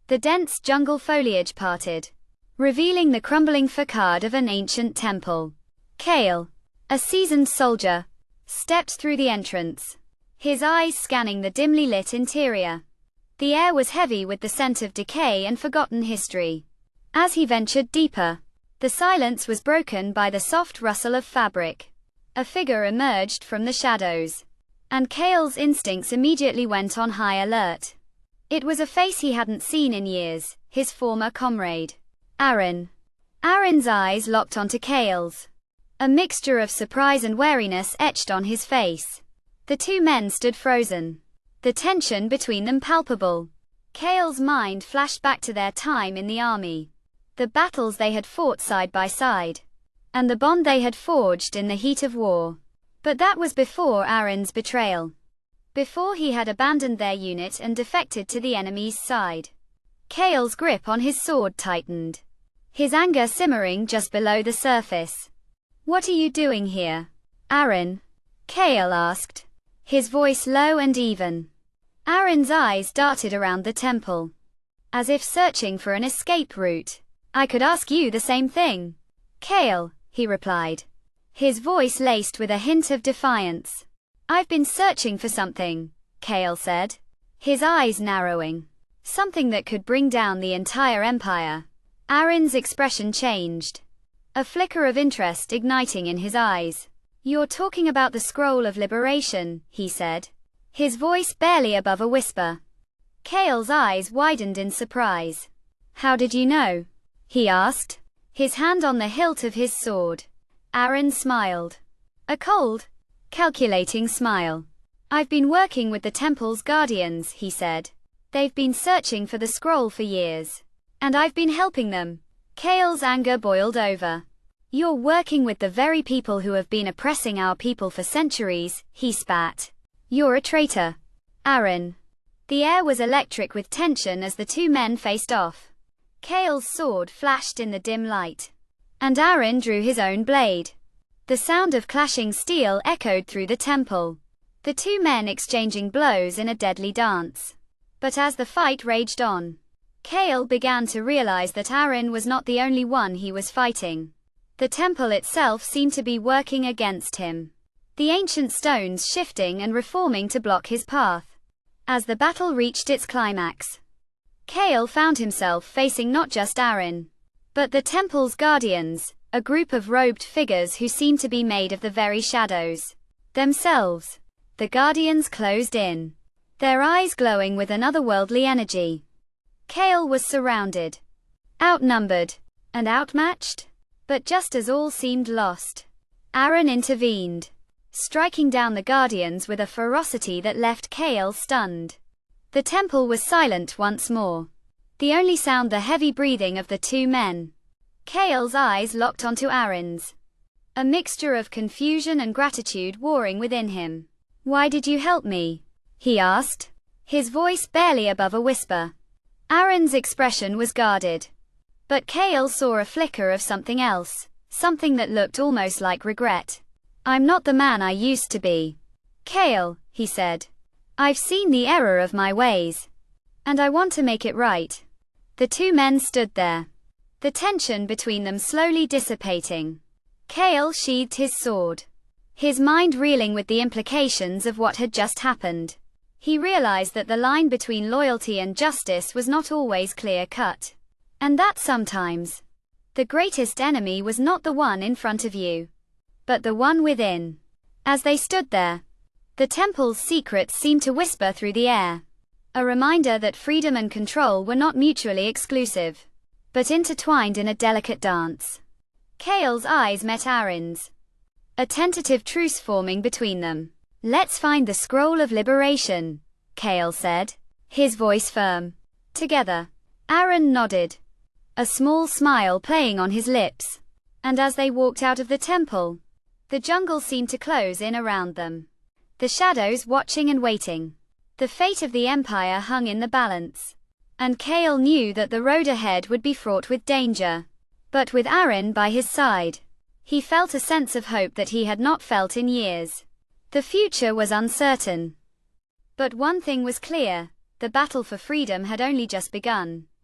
The dense jungle foliage parted, revealing the crumbling facade of an ancient temple. Kale, a seasoned soldier, stepped through the entrance, his eyes scanning the dimly lit interior. The air was heavy with the scent of decay and forgotten history. As he ventured deeper, the silence was broken by the soft rustle of fabric. A figure emerged from the shadows, and Kale's instincts immediately went on high alert. It was a face he hadn't seen in years, his former comrade, Aaron. Aaron's eyes locked onto Kale's. A mixture of surprise and wariness etched on his face. The two men stood frozen, the tension between them palpable. Kale's mind flashed back to their time in the army, the battles they had fought side by side, and the bond they had forged in the heat of war. But that was before Aaron's betrayal. Before he had abandoned their unit and defected to the enemy's side. Kale's grip on his sword tightened, his anger simmering just below the surface. "What are you doing here, Aaron?" Kale asked, his voice low and even. Aaron's eyes darted around the temple, as if searching for an escape route. "I could ask you the same thing, Kale," he replied, his voice laced with a hint of defiance. "I've been searching for something," Kale said, his eyes narrowing. "Something that could bring down the entire empire." Aaron's expression changed, a flicker of interest igniting in his eyes. "You're talking about the scroll of liberation," he said, his voice barely above a whisper. Kale's eyes widened in surprise. "How did you know?" he asked, his hand on the hilt of his sword. Aaron smiled. A cold, calculating smile. "I've been working with the temple's guardians," he said. "They've been searching for the scroll for years, and I've been helping them." Kale's anger boiled over. "You're working with the very people who have been oppressing our people for centuries," he spat. "You're a traitor, Aaron." The air was electric with tension as the two men faced off. Kale's sword flashed in the dim light, and Aaron drew his own blade. The sound of clashing steel echoed through the temple, the two men exchanging blows in a deadly dance. But as the fight raged on, Kale began to realize that Aaron was not the only one he was fighting. The temple itself seemed to be working against him, the ancient stones shifting and reforming to block his path. As the battle reached its climax, Kale found himself facing not just Aaron, but the temple's guardians, a group of robed figures who seemed to be made of the very shadows themselves. The guardians closed in, their eyes glowing with an otherworldly energy. Kale was surrounded, outnumbered, and outmatched. But just as all seemed lost, Aaron intervened, striking down the guardians with a ferocity that left Kale stunned. The temple was silent once more, the only sound the heavy breathing of the two men. Kale's eyes locked onto Aaron's, a mixture of confusion and gratitude warring within him. "Why did you help me?" he asked, his voice barely above a whisper. Aaron's expression was guarded, but Kale saw a flicker of something else, something that looked almost like regret. "I'm not the man I used to be, Kale," he said. "I've seen the error of my ways, and I want to make it right." The two men stood there, the tension between them slowly dissipating. Kale sheathed his sword, his mind reeling with the implications of what had just happened. He realized that the line between loyalty and justice was not always clear-cut, and that sometimes the greatest enemy was not the one in front of you, but the one within. As they stood there, the temple's secrets seemed to whisper through the air, a reminder that freedom and control were not mutually exclusive, but intertwined in a delicate dance. Kale's eyes met Aaron's, a tentative truce forming between them. "Let's find the scroll of liberation," Kale said, his voice firm. "Together." Aaron nodded, a small smile playing on his lips. And as they walked out of the temple, the jungle seemed to close in around them, the shadows watching and waiting. The fate of the empire hung in the balance, and Kale knew that the road ahead would be fraught with danger. But with Aaron by his side, he felt a sense of hope that he had not felt in years. The future was uncertain, but one thing was clear: the battle for freedom had only just begun.